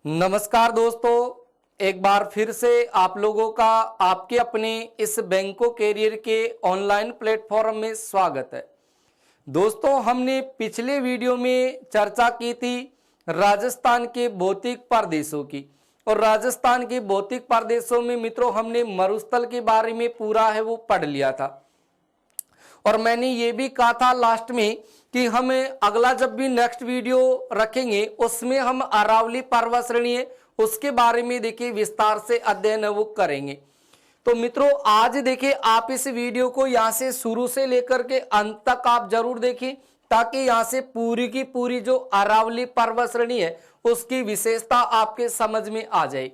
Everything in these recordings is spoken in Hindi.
नमस्कार दोस्तों, एक बार फिर से आप लोगों का आपके अपने इस बैंको कैरियर के ऑनलाइन प्लेटफॉर्म में स्वागत है। दोस्तों, हमने पिछले वीडियो में चर्चा की थी राजस्थान के भौतिक प्रदेशों की, और राजस्थान के भौतिक प्रदेशों में मित्रों हमने मरुस्थल के बारे में पूरा है वो पढ़ लिया था। और मैंने ये भी कहा था लास्ट में कि हम अगला जब भी नेक्स्ट वीडियो रखेंगे उसमें हम अरावली पर्वत श्रेणी है उसके बारे में देखिए विस्तार से अध्ययन वो करेंगे। तो मित्रों आज देखिए आप इस वीडियो को यहाँ से शुरू से लेकर के अंत तक आप जरूर देखिए, ताकि यहाँ से पूरी की पूरी जो अरावली पर्वत श्रेणी है उसकी विशेषता आपके समझ में आ जाए।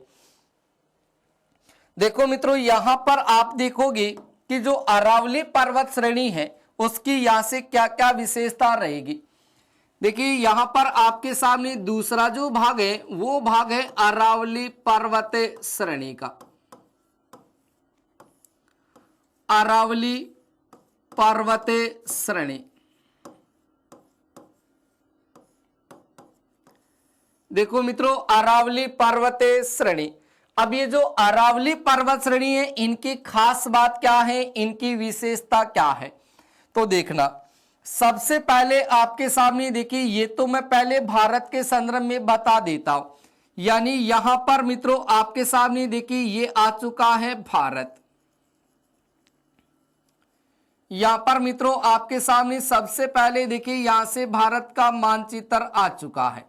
देखो मित्रों, यहाँ पर आप देखोगे कि जो अरावली पर्वत श्रेणी है उसकी यहां से क्या क्या विशेषता रहेगी। देखिए यहां पर आपके सामने दूसरा जो भाग है वो भाग है अरावली पर्वत श्रेणी का। अरावली पर्वत श्रेणी, देखो मित्रों अरावली पर्वत श्रेणी। अब ये जो अरावली पर्वत श्रेणी है इनकी खास बात क्या है, इनकी विशेषता क्या है, तो देखना। सबसे पहले आपके सामने देखिए, ये तो मैं पहले भारत के संदर्भ में बता देता हूं, यानी यहां पर मित्रों आपके सामने देखिए ये आ चुका है भारत। यहां पर मित्रों आपके सामने सबसे पहले देखिए यहां से भारत का मानचित्र आ चुका है,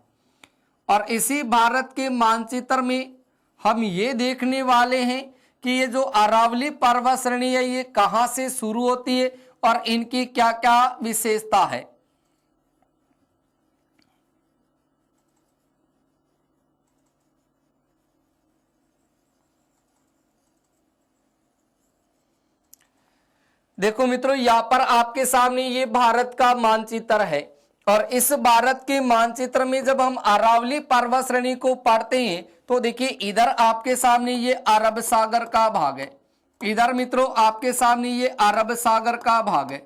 और इसी भारत के मानचित्र में हम ये देखने वाले हैं कि ये जो अरावली पर्वत श्रेणी है ये कहां से शुरू होती है और इनकी क्या क्या विशेषता है। देखो मित्रों यहां पर आपके सामने ये भारत का मानचित्र है, और इस भारत के मानचित्र में जब हम अरावली पर्वत श्रेणी को पढ़ते हैं तो देखिए इधर आपके सामने ये अरब सागर का भाग है। इधर मित्रों आपके सामने ये अरब सागर का भाग है।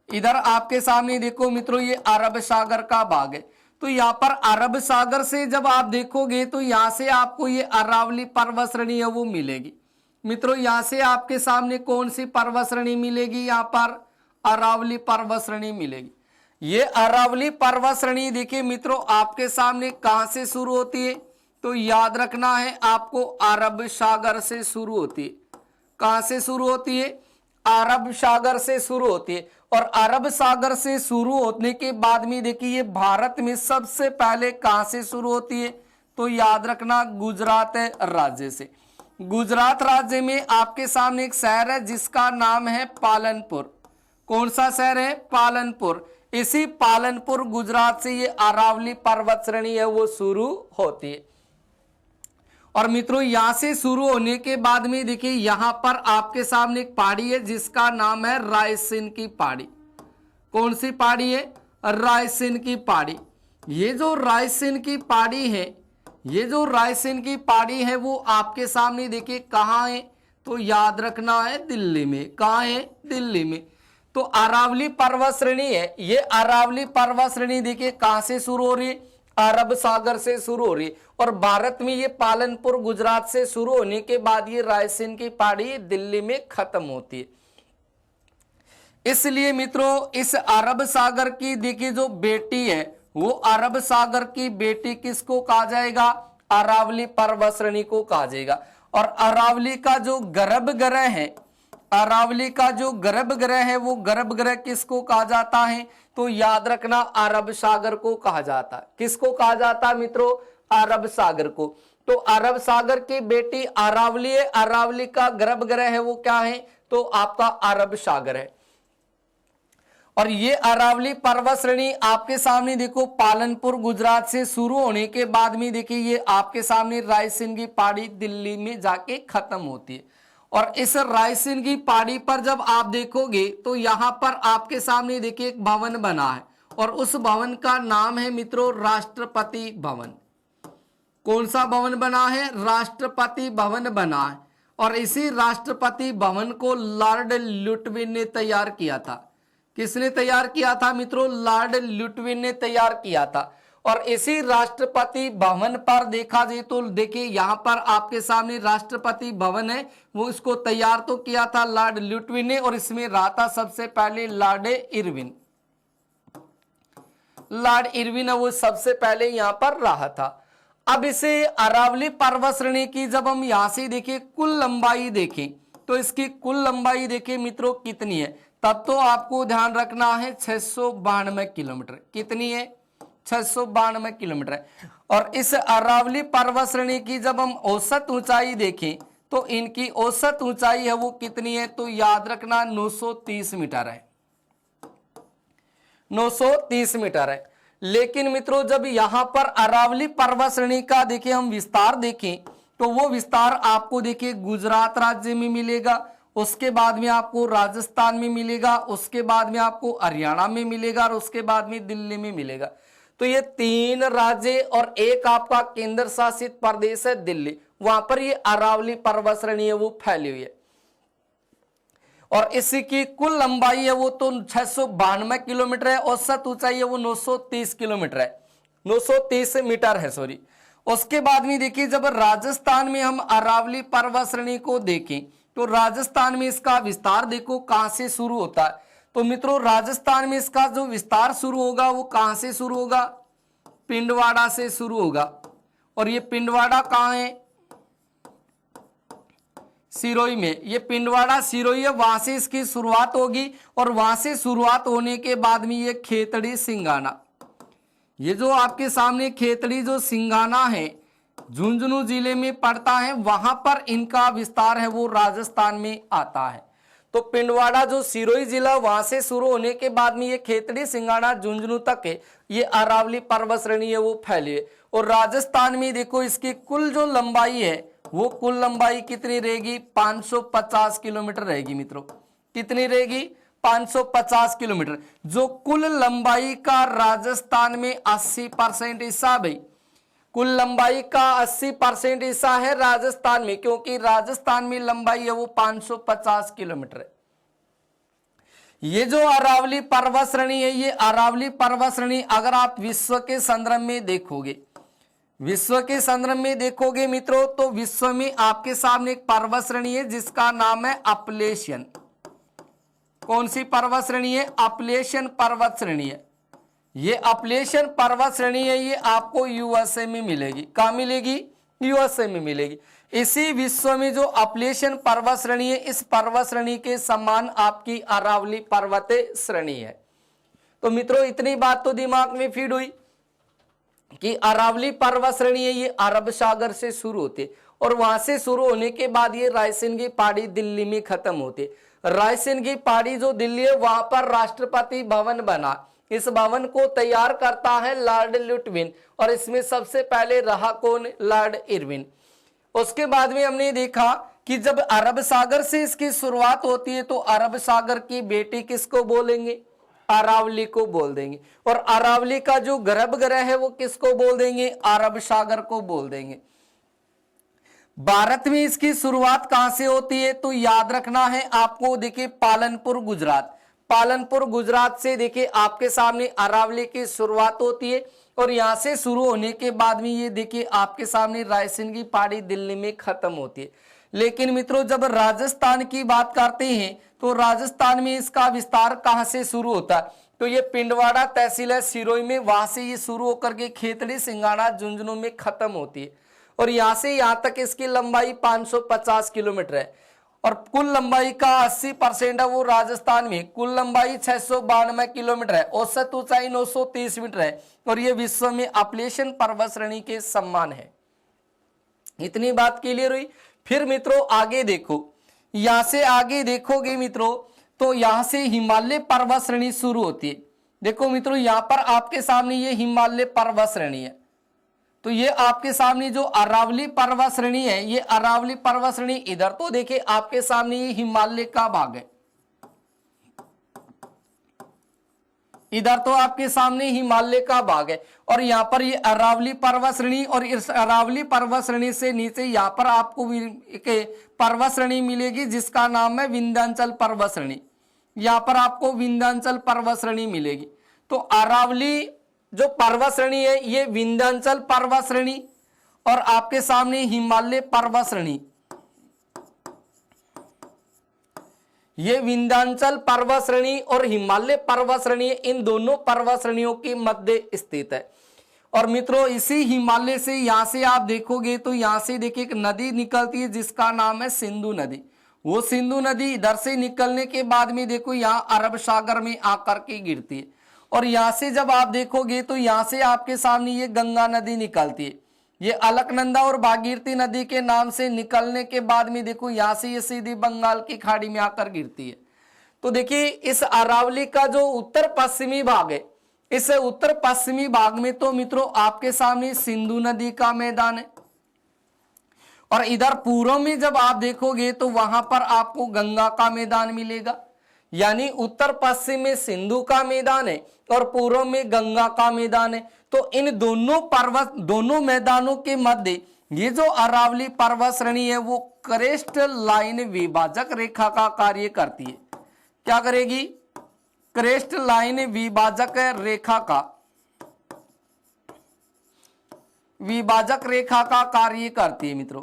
इधर आपके सामने देखो मित्रों ये अरब सागर का भाग है। तो यहाँ पर अरब सागर से जब आप देखोगे तो यहाँ से आपको ये अरावली पर्वत श्रेणी है वो मिलेगी। मित्रों यहाँ से आपके सामने कौन सी पर्वत श्रेणी मिलेगी, यहाँ पर अरावली पर्वत श्रेणी मिलेगी। ये अरावली पर्वत श्रेणी देखिए मित्रों आपके सामने कहां से शुरू होती है, तो याद रखना है आपको अरब सागर से शुरू होती है। कहां से शुरू होती है, अरब सागर से शुरू होती है। और अरब सागर से शुरू होने के बाद में देखिए ये भारत में सबसे पहले कहां से शुरू होती है, तो याद रखना गुजरात राज्य से। गुजरात राज्य में आपके सामने एक शहर है जिसका नाम है पालनपुर। कौन सा शहर है, पालनपुर। इसी पालनपुर गुजरात से ये अरावली पर्वत श्रेणी है वो शुरू होती है। और मित्रों यहां से शुरू होने के बाद में देखिए यहां पर आपके सामने एक पहाड़ी है जिसका नाम है रायसेन की पहाड़ी। कौन सी पहाड़ी है, रायसेन की पहाड़ी। ये जो रायसेन की पहाड़ी है, ये जो रायसेन की पहाड़ी है वो आपके सामने देखिए कहां है, तो याद रखना है दिल्ली में। कहां है, दिल्ली में। तो अरावली पर्वत श्रेणी है, ये अरावली पर्वत श्रेणी देखिए कहां से शुरू हो रही है, अरब सागर से शुरू हो रही है। और भारत में ये पालनपुर गुजरात से शुरू होने के बाद ये रायसेन की पहाड़ी दिल्ली में खत्म होती है। इसलिए मित्रों इस अरब सागर की देखिए जो बेटी है वो अरब सागर की बेटी किसको कहा जाएगा, अरावली पर्वत श्रेणी को कहा जाएगा। और अरावली का जो गर्भगृह है, अरावली का जो गर्भगृह है वो गर्भगृह किसको कहा जाता है, तो याद रखना अरब सागर को कहा जाता है। किसको कहा जाता है मित्रों, अरब सागर को। तो अरब सागर की बेटी अरावली है, अरावली का गर्भगृह है वो क्या है, तो आपका अरब सागर है। और ये अरावली पर्वत श्रेणी आपके सामने देखो पालनपुर गुजरात से शुरू होने के बाद में देखिए ये आपके सामने रायसेन की पहाड़ी दिल्ली में जाके खत्म होती है। और इस रायसेन की पहाड़ी पर जब आप देखोगे तो यहां पर आपके सामने देखिए एक भवन बना है, और उस भवन का नाम है मित्रों राष्ट्रपति भवन। कौन सा भवन बना है, राष्ट्रपति भवन बना है। और इसी राष्ट्रपति भवन को लॉर्ड लुटविन ने तैयार किया था। किसने तैयार किया था मित्रों, लॉर्ड लुटविन ने तैयार किया था। और इसी राष्ट्रपति भवन पर देखा जाए तो देखिए यहाँ पर आपके सामने राष्ट्रपति भवन है, वो इसको तैयार तो किया था लॉर्ड लिटविन ने, और इसमें रहा था सबसे पहले लॉर्ड इरविन। लॉर्ड इरविन वो सबसे पहले यहाँ पर रहा था। अब इसे अरावली पर्वत श्रेणी की जब हम यहां से देखें कुल लंबाई देखें तो इसकी कुल लंबाई देखें मित्रों कितनी है, तब तो आपको ध्यान रखना है 692 किलोमीटर। कितनी है? 692 किलोमीटर है। और इस अरावली पर्वत श्रेणी की जब हम औसत ऊंचाई देखें तो इनकी औसत ऊंचाई है वो कितनी है, तो याद रखना 930 मीटर है। 930 मीटर है। लेकिन मित्रों जब यहां पर अरावली पर्वत श्रेणी का देखिए हम विस्तार देखें तो वो विस्तार आपको देखिए गुजरात राज्य में मिलेगा, उसके बाद में आपको राजस्थान में मिलेगा, उसके बाद में आपको हरियाणा में मिलेगा और उसके बाद में दिल्ली में मिलेगा। तो ये 3 राज्य और एक आपका केंद्र शासित प्रदेश है दिल्ली, वहां पर ये अरावली पर्वत श्रेणी है वो फैली हुई है। और इसकी कुल लंबाई है वो तो 692 किलोमीटर है, औसत ऊंचाई है वो 930 किलोमीटर है, 930 मीटर है सॉरी। उसके बाद में देखिए जब राजस्थान में हम अरावली पर्वत श्रेणी को देखें तो राजस्थान में इसका विस्तार देखो कहां से शुरू होता है। तो मित्रों राजस्थान में इसका जो विस्तार शुरू होगा वो कहां से शुरू होगा, पिंडवाड़ा से शुरू होगा। और ये पिंडवाड़ा कहां है, सिरोही में। ये पिंडवाड़ा सिरोही है, वहां से इसकी शुरुआत होगी और वहां से शुरुआत होने के बाद में ये खेतड़ी सिंगाना, ये जो आपके सामने खेतड़ी जो सिंगाना है झुंझुनू जिले में पड़ता है, वहां पर इनका विस्तार है वो राजस्थान में आता है। तो पिंडवाड़ा जो सिरोही जिला वहां से शुरू होने के बाद में ये खेतड़ी सिंगाना झुंझुनू तक है, ये अरावली पर्वत श्रेणी है वो फैली है। और राजस्थान में देखो इसकी कुल जो लंबाई है वो कुल लंबाई कितनी रहेगी, 550 किलोमीटर रहेगी मित्रों। कितनी रहेगी, 550 किलोमीटर। जो कुल लंबाई का राजस्थान में 80% हिस्सा, भाई कुल लंबाई का 80% हिस्सा है राजस्थान में, क्योंकि राजस्थान में लंबाई है वो 550 किलोमीटर है। ये जो अरावली पर्वत श्रेणी है, ये अरावली पर्वत श्रेणी अगर आप विश्व के संदर्भ में देखोगे, विश्व के संदर्भ में देखोगे मित्रों, तो विश्व में आपके सामने एक पर्वत श्रेणी है जिसका नाम है अपलेशियन। कौन सी पर्वत श्रेणी है, अपलेशियन पर्वत श्रेणी है। ये अपलेशियन पर्वत श्रेणी है, ये आपको यूएसए में मिलेगी। कहां मिलेगी, यूएसए में मिलेगी। इसी विश्व में जो अपलेशियन पर्वत श्रेणी है, इस पर्वत श्रेणी के समान आपकी अरावली पर्वत श्रेणी है। तो मित्रों इतनी बात तो दिमाग में फीड हुई कि अरावली पर्वत श्रेणी है ये अरब सागर से शुरू होते और वहां से शुरू होने के बाद ये रायसेन की पहाड़ी दिल्ली में खत्म होते। रायसेन की पहाड़ी जो दिल्ली है वहां पर राष्ट्रपति भवन बना। इस भवन को तैयार करता है लॉर्ड लिटविन और इसमें सबसे पहले रहा कौन, लॉर्ड इरविन। उसके बाद में हमने देखा कि जब अरब सागर से इसकी शुरुआत होती है तो अरब सागर की बेटी किसको बोलेंगे, अरावली को बोल देंगे। और अरावली का जो गर्भगृह है वो किसको बोल देंगे, अरब सागर को बोल देंगे। भारत में इसकी शुरुआत कहां से होती है, तो याद रखना है आपको, देखिए पालनपुर गुजरात। पालनपुर गुजरात से देखिए आपके सामने अरावली की शुरुआत होती है और यहां से शुरू होने के बाद में ये देखिए आपके सामने रायसेन की पहाड़ी दिल्ली में खत्म होती है। लेकिन मित्रों जब राजस्थान की बात करते हैं तो राजस्थान में इसका विस्तार कहां से शुरू होता है, तो ये पिंडवाड़ा तहसील है सिरोही में, वहां से ये शुरू होकर के खेतड़ी सिंगाना झुंझुनू में खत्म होती है। और यहां से यहां तक इसकी लंबाई 550 किलोमीटर है और कुल लंबाई का 80% है वो राजस्थान में। कुल लंबाई 692 किलोमीटर है, औसत ऊंचाई 930 मीटर है और ये विश्व में अपलेशियन पर्वत श्रेणी के समान है। इतनी बात क्लियर हुई। फिर मित्रों आगे देखो, यहां से आगे देखोगे मित्रों तो यहां से हिमालय पर्वत श्रेणी शुरू होती है। देखो मित्रों यहां पर आपके सामने ये हिमालय पर्वत श्रेणी है। तो ये आपके सामने जो अरावली पर्वत श्रेणी है, ये अरावली पर्वत श्रेणी इधर तो देखिए आपके सामने ये हिमालय का भाग है, इधर तो आपके सामने हिमालय का भाग है और यहाँ पर ये अरावली पर्वत श्रेणी और इस अरावली पर्वत श्रेणी से नीचे यहाँ पर आपको एक पर्वत श्रेणी मिलेगी जिसका नाम है विंध्याचल पर्वत श्रेणी। यहाँ पर आपको विंध्याचल पर्वत श्रेणी मिलेगी। तो अरावली जो पर्वत श्रेणी है ये विंध्याचल पर्वत श्रेणी और आपके सामने हिमालय पर्वत श्रेणी, ये विंध्याचल पर्वत श्रेणी और हिमालय पर्वत श्रेणी इन दोनों पर्वत श्रेणियों के मध्य स्थित है। और मित्रों इसी हिमालय से यहां से आप देखोगे तो यहां से देखिए एक नदी निकलती है जिसका नाम है सिंधु नदी। वो सिंधु नदी इधर से निकलने के बाद में देखो यहाँ अरब सागर में आकर के गिरती है। और यहां से जब आप देखोगे तो यहां से आपके सामने ये गंगा नदी निकलती है। ये अलकनंदा और भागीरथी नदी के नाम से निकलने के बाद में देखो यहां से ये सीधी बंगाल की खाड़ी में आकर गिरती है। तो देखिए इस अरावली का जो उत्तर पश्चिमी भाग है, इस उत्तर पश्चिमी भाग में तो मित्रों आपके सामने सिंधु नदी का मैदान है और इधर पूर्व में जब आप देखोगे तो वहां पर आपको गंगा का मैदान मिलेगा। यानी उत्तर पश्चिम में सिंधु का मैदान है और पूर्व में गंगा का मैदान है। तो इन दोनों मैदानों के मध्य ये जो अरावली पर्वत श्रेणी है वो क्रेस्ट लाइन विभाजक रेखा का कार्य करती है। क्या करेगी? क्रेस्ट लाइन विभाजक रेखा का कार्य करती है मित्रों।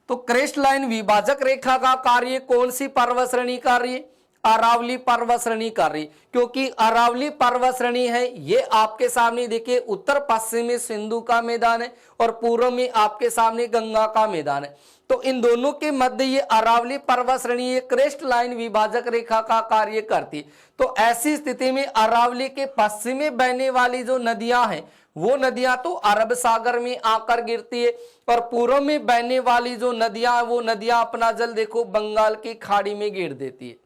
तो क्रेस्ट लाइन विभाजक रेखा का कार्य कौन सी पर्वत श्रेणी कर रही है? अरावली पर्वत श्रेणी कर रही, क्योंकि अरावली पर्वत श्रेणी है ये आपके सामने देखिए उत्तर पश्चिम में सिंधु का मैदान है और पूर्व में आपके सामने गंगा का मैदान है। तो इन दोनों के मध्य ये अरावली पर्वत श्रेणी ये क्रेस्ट लाइन विभाजक रेखा का कार्य करती। तो ऐसी स्थिति में अरावली के पश्चिम में बहने वाली जो नदियां हैं वो नदियां तो अरब सागर में आकर गिरती है और पूर्व में बहने वाली जो नदियां वो नदियां अपना जल देखो बंगाल की खाड़ी में गिर देती है।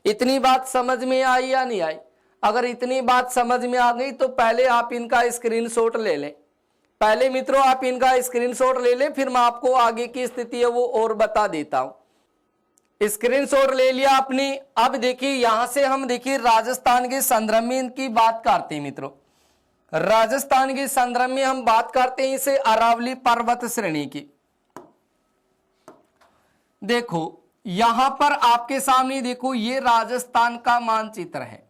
इतनी बात समझ में आई या नहीं आई? अगर इतनी बात समझ में आ गई तो पहले आप इनका स्क्रीनशॉट ले लें। पहले मित्रों आप इनका स्क्रीनशॉट ले लें, फिर मैं आपको आगे की स्थिति है वो और बता देता हूं। स्क्रीनशॉट ले लिया आपने। अब देखिए यहां से हम देखिए राजस्थान के संदर्भ में इनकी बात करते हैं मित्रों। राजस्थान के संदर्भ में हम बात करते हैं इसे अरावली पर्वत श्रेणी की। देखो यहां पर आपके सामने देखो ये राजस्थान का मानचित्र है।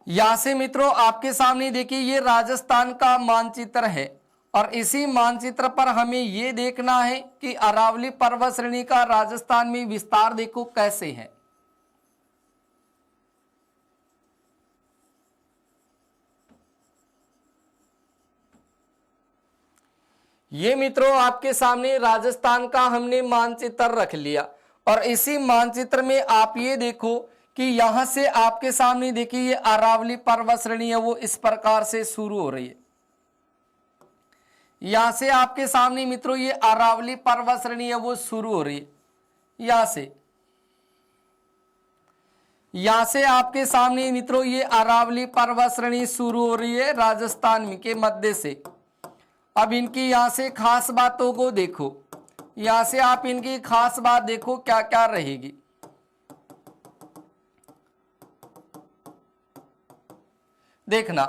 यहां से मित्रों आपके सामने देखिए ये राजस्थान का मानचित्र है और इसी मानचित्र पर हमें ये देखना है कि अरावली पर्वत श्रेणी का राजस्थान में विस्तार देखो कैसे है। ये मित्रों आपके सामने राजस्थान का हमने मानचित्र रख लिया और इसी मानचित्र में आप ये देखो कि यहां से आपके सामने देखिए ये अरावली पर्वत श्रेणी है वो इस प्रकार से शुरू हो रही है। यहां से आपके सामने मित्रों ये अरावली पर्वत श्रेणी है वो शुरू हो रही है। यहां से आपके सामने मित्रों ये अरावली पर्वत श्रेणी शुरू हो रही है राजस्थान के मध्य से। अब इनकी यहां से खास बातों को देखो। यहां से आप इनकी खास बात देखो क्या क्या रहेगी। देखना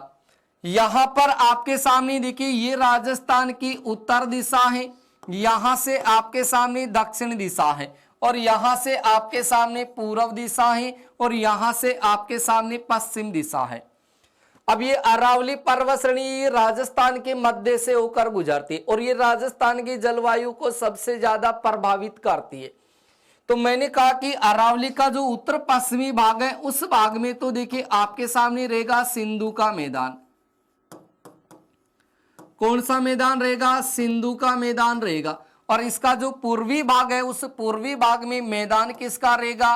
यहां पर आपके सामने देखिए ये राजस्थान की उत्तर दिशा है, यहां से आपके सामने दक्षिण दिशा है और यहां से आपके सामने पूर्व दिशा है और यहां से आपके सामने पश्चिम दिशा है। अब ये अरावली पर्वत श्रेणी राजस्थान के मध्य से होकर गुजरती है और ये राजस्थान की जलवायु को सबसे ज्यादा प्रभावित करती है। तो मैंने कहा कि अरावली का जो उत्तर पश्चिमी भाग है उस भाग में तो देखिए आपके सामने रहेगा सिंधु का मैदान। कौन सा मैदान रहेगा? सिंधु का मैदान रहेगा। और इसका जो पूर्वी भाग है उस पूर्वी भाग में मैदान किसका रहेगा?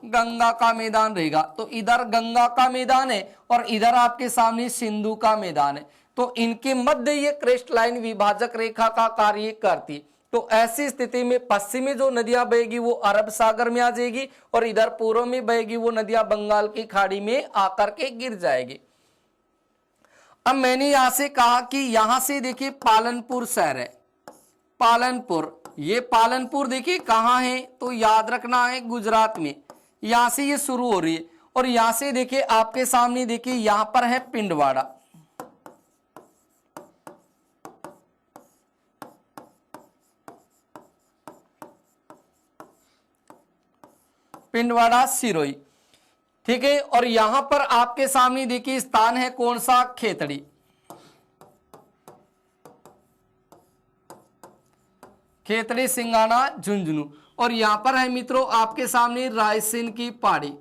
गंगा का मैदान रहेगा। तो इधर गंगा का मैदान है और इधर आपके सामने सिंधु का मैदान है। तो इनके मध्य ये क्रेस्ट लाइन विभाजक रेखा का कार्य करती है। तो ऐसी स्थिति में पश्चिमी जो नदियां बहेगी वो अरब सागर में आ जाएगी और इधर पूर्व में बहेगी वो नदियां बंगाल की खाड़ी में आकर के गिर जाएगी। अब मैंने यहां से कहा कि यहां से देखिए पालनपुर शहर है, पालनपुर ये पालनपुर देखिए कहाँ है, तो याद रखना है गुजरात में, यहां से ये शुरू हो रही है। और यहां से देखिए आपके सामने देखिए यहां पर है पिंडवाड़ा, पिंडवाड़ा सिरोही, ठीक है। और यहां पर आपके सामने देखिए स्थान है कौन सा, खेतड़ी, खेतड़ी सिंगाना झुंझुनू। और यहां पर है मित्रों आपके सामने रायसेन की पहाड़ी,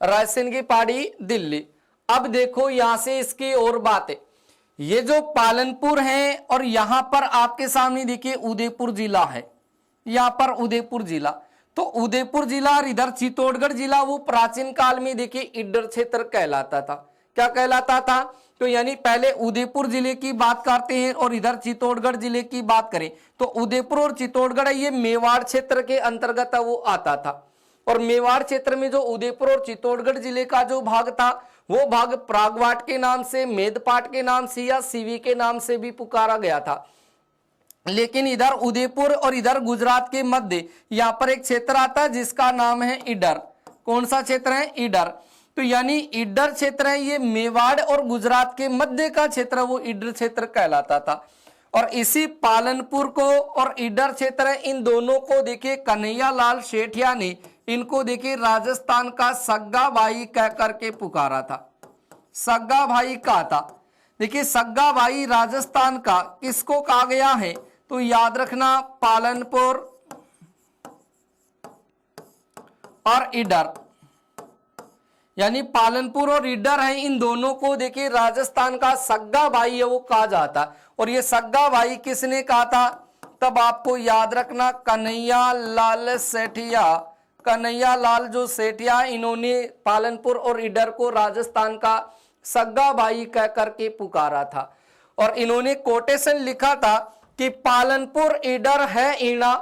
रायसेन की पहाड़ी दिल्ली। अब देखो यहां से इसकी और बात है, ये जो पालनपुर है और यहां पर आपके सामने देखिए उदयपुर जिला है, यहां पर उदयपुर जिला, तो उदयपुर जिला और इधर चित्तौड़गढ़ जिला वो प्राचीन काल में देखिए इडर क्षेत्र कहलाता था। क्या कहलाता था, तो यानी पहले उदयपुर जिले की बात करते हैं और इधर चित्तौड़गढ़ जिले की बात करें तो उदयपुर और चित्तौड़गढ़ ये मेवाड़ क्षेत्र के अंतर्गत वो आता था। और मेवाड़ क्षेत्र में जो उदयपुर और चित्तौड़गढ़ जिले का जो भाग था वो भाग प्रागवाट के नाम से, मेदपाट के नाम से या सीवी के नाम से भी पुकारा गया था। लेकिन इधर उदयपुर और इधर गुजरात के मध्य यहां पर एक क्षेत्र आता है जिसका नाम है इडर। कौन सा क्षेत्र है, इडर। तो यानी इडर क्षेत्र है ये मेवाड़ और गुजरात के मध्य का क्षेत्र, वो इडर क्षेत्र कहलाता था। और इसी पालनपुर को और इडर क्षेत्र है, इन दोनों को देखिए कन्हैया लाल सेठिया ने इनको देखिए राजस्थान का सग्गा भाई कह करके पुकारा था, सग्गा भाई कहा था। देखिए सग्गा भाई राजस्थान का किसको कहा गया है, तो याद रखना पालनपुर और इडर, यानी पालनपुर और इडर है, इन दोनों को देखिए राजस्थान का सग्गा भाई है वो कहा जाता। और ये सग्गा भाई किसने कहा था, तब आपको याद रखना कन्हैया लाल सेठिया, कन्हैया लाल जो सेठिया इन्होंने पालनपुर और इडर को राजस्थान का सग्गा भाई कह करके पुकारा था। और इन्होंने कोटेशन लिखा था कि पालनपुर इडर है ईणा,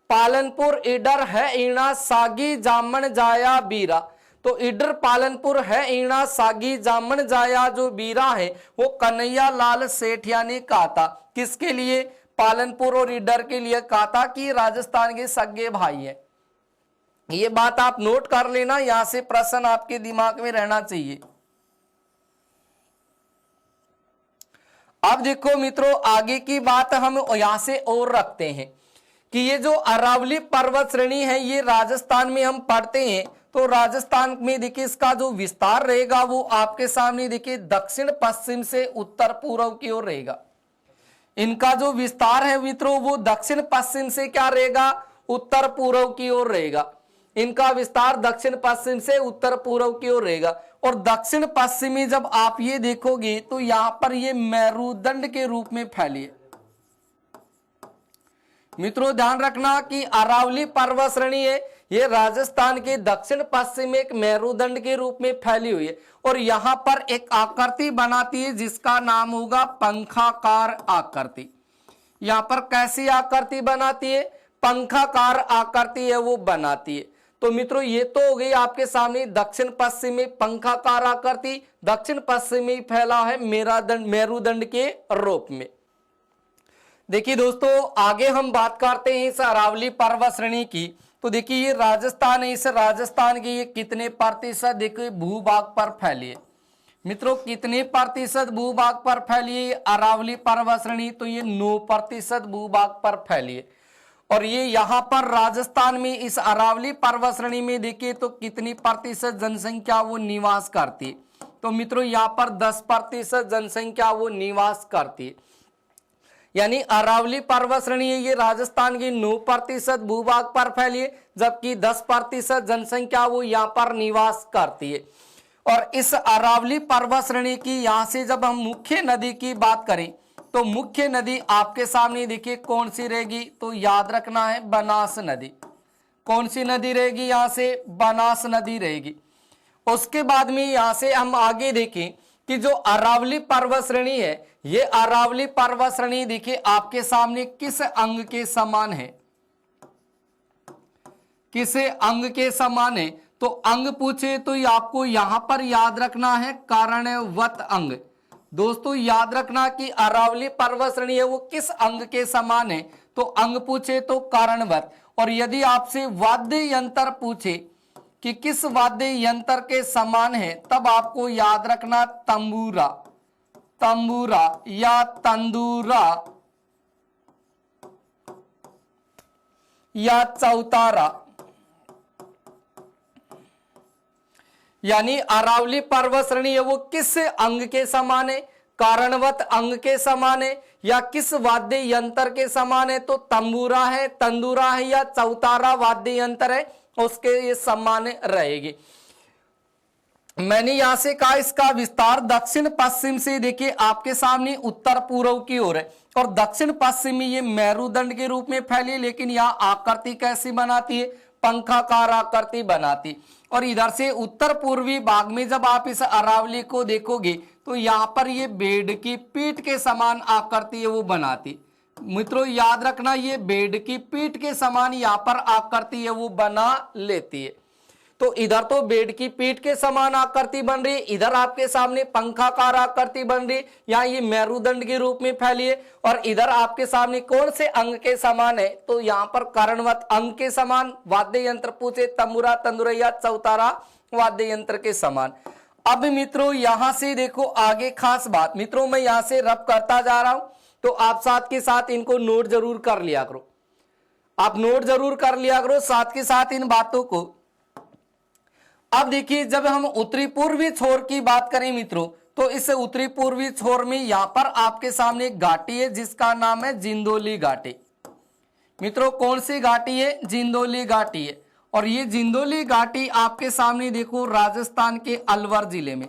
पालनपुर इडर है ईणा, सागी जामन जाया बीरा। तो इडर पालनपुर है ईणा, सागी जामन जाया जो बीरा है वो कन्हैया लाल सेठिया ने कहा था। किसके लिए, पालनपुर और इडर के लिए कहा था कि राजस्थान के सगे भाई है। ये बात आप नोट कर लेना, यहां से प्रश्न आपके दिमाग में रहना चाहिए। अब देखो मित्रों आगे की बात हम यहां से और रखते हैं कि ये जो अरावली पर्वत श्रेणी है ये राजस्थान में हम पढ़ते हैं, तो राजस्थान में देखिए इसका जो विस्तार रहेगा वो आपके सामने देखिए दक्षिण पश्चिम से उत्तर पूर्व की ओर रहेगा। इनका जो विस्तार है मित्रों वो दक्षिण पश्चिम से क्या रहेगा, उत्तर पूर्व की ओर रहेगा। इनका विस्तार दक्षिण पश्चिम से उत्तर पूर्व की ओर रहेगा। और दक्षिण पश्चिमी जब आप ये देखोगे तो यहां पर ये मेरुदंड के रूप में फैली है। मित्रों ध्यान रखना कि अरावली पर्वत श्रेणी है ये राजस्थान के दक्षिण पश्चिम में एक मेरुदंड के रूप में फैली हुई है और यहां पर एक आकृति बनाती है जिसका नाम होगा पंखाकार आकृति। यहां पर कैसी आकृति बनाती है, पंखाकार आकृति है वो बनाती है। तो मित्रों ये तो हो गई आपके सामने दक्षिण पश्चिम में पंखाकार आकृति, दक्षिण पश्चिम में फैला है मेरुदंड के रूप में। देखिए दोस्तों आगे हम बात करते हैं इस अरावली पर्वत श्रेणी की। तो देखिए ये राजस्थान है, इस राजस्थान के ये कितने प्रतिशत देखिए भूभाग पर फैली है। मित्रों कितने प्रतिशत भूभाग पर फैली है अरावली पर्वत श्रेणी, तो ये 9% भूभाग पर फैली है। और ये यहाँ पर राजस्थान में इस अरावली पर्वत श्रेणी में देखिए तो कितनी प्रतिशत जनसंख्या वो निवास करती है, तो मित्रों यहाँ पर 10% जनसंख्या वो निवास करती है। यानी अरावली पर्वत श्रेणी है ये राजस्थान की 9% भूभाग पर फैली है, जबकि 10% जनसंख्या वो यहाँ पर निवास करती है। और इस अरावली पर्वत श्रेणी की यहाँ से जब हम मुख्य नदी की बात करें तो मुख्य नदी आपके सामने देखिए कौन सी रहेगी, तो याद रखना है बनास नदी। कौन सी नदी रहेगी, यहाँ से बनास नदी रहेगी। उसके बाद में यहाँ से हम आगे देखें कि जो अरावली पर्वत श्रेणी है ये अरावली पर्वत श्रेणी देखिए आपके सामने किस अंग के समान है, किस अंग के समान है, तो अंग पूछे तो आपको यहां पर याद रखना है कारणवत अंग। दोस्तों याद रखना कि अरावली पर्वत श्रेणी है वो किस अंग के समान है, तो अंग पूछे तो कारणवत। और यदि आपसे वाद्य यंत्र पूछे कि किस वाद्य यंत्र के समान है, तब आपको याद रखना तंबूरा, तंबूरा या तंदूरा या चौतारा। यानी अरावली पर्वत श्रेणी है वो किस अंग के समान है, कारणवत अंग के समान है या किस वाद्य यंत्र के समान है, तो तंबूरा है, तंदूरा है या चौतारा वाद्य यंत्र है उसके ये समान रहेगी। मैंने यहां से कहा इसका विस्तार दक्षिण पश्चिम से देखिए आपके सामने उत्तर पूर्व की ओर है, और दक्षिण पश्चिम में ये मेरुदंड के रूप में फैली है, लेकिन यहाँ आकृति कैसी बनाती है, पंखाकार आकृति बनाती। और इधर से उत्तर पूर्वी भाग में जब आप इस अरावली को देखोगे तो यहाँ पर ये बेड की पीठ के समान आकृति है वो बनाती। मित्रों याद रखना ये बेड की पीठ के समान यहाँ पर आकृति है वो बना लेती है। तो इधर तो बेड की पीठ के समान आकृति बन रही है, इधर आपके सामने पंखाकार आकृति बन रही है, यहाँ ये मेरुदंड के रूप में फैली है, और इधर आपके सामने कौन से अंग के समान है, तो यहाँ पर कारणवत अंग के समान वाद्य यंत्र पूछे तंबूरा, तंदूरा या चौतारा वाद्य यंत्र के समान। अब मित्रों यहां से देखो आगे खास बात, मित्रों मैं यहां से रब करता जा रहा हूं, तो आप साथ के साथ इनको नोट जरूर कर लिया करो, आप नोट जरूर कर लिया करो साथ के साथ इन बातों को। अब देखिए जब हम उत्तरी पूर्वी छोर की बात करें मित्रों, तो इस उत्तरी पूर्वी छोर में यहां पर आपके सामने एक घाटी है जिसका नाम है जिंदोली घाटी। मित्रों कौन सी घाटी है, जिंदोली घाटी है। और ये जिंदोली घाटी आपके सामने देखो राजस्थान के अलवर जिले में,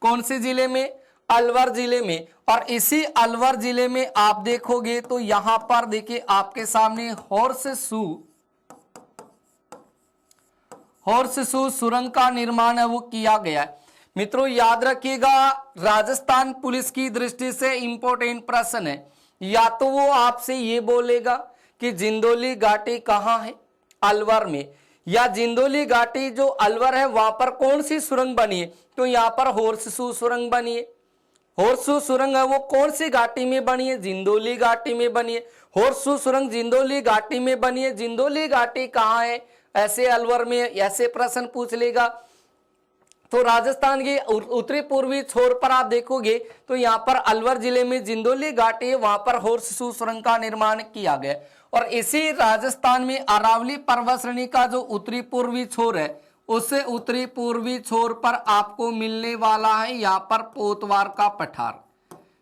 कौन से जिले में, अलवर जिले में। और इसी अलवर जिले में आप देखोगे तो यहां पर देखिए आपके सामने हॉर्सशू सुरंग का निर्माण है वो किया गया है। मित्रों याद रखिएगा राजस्थान पुलिस की दृष्टि से इंपॉर्टेंट प्रश्न है, या तो वो आपसे ये बोलेगा कि जिंदोली घाटी कहाँ है, अलवर में, या जिंदोली घाटी जो अलवर है वहां पर कौन सी सुरंग बनी है, तो यहाँ पर हॉर्सशू सुरंग बनी है। हॉर्सशू सुरंग है वो कौन सी घाटी में बनी है, जिंदोली घाटी में बनी है। हॉर्सशू सुरंग जिंदोली घाटी में बनी है। जिंदोली घाटी कहाँ है, ऐसे अलवर में ऐसे प्रश्न पूछ लेगा। तो राजस्थान के उत्तरी पूर्वी छोर पर आप देखोगे तो यहाँ पर अलवर जिले में जिंदोली घाटी है, वहां पर हॉर्सशू सुरंग का निर्माण किया गया। और इसी राजस्थान में अरावली पर्वत श्रेणी का जो उत्तरी पूर्वी छोर है, उससे उत्तरी पूर्वी छोर पर आपको मिलने वाला है यहाँ पर पोतवार का पठार।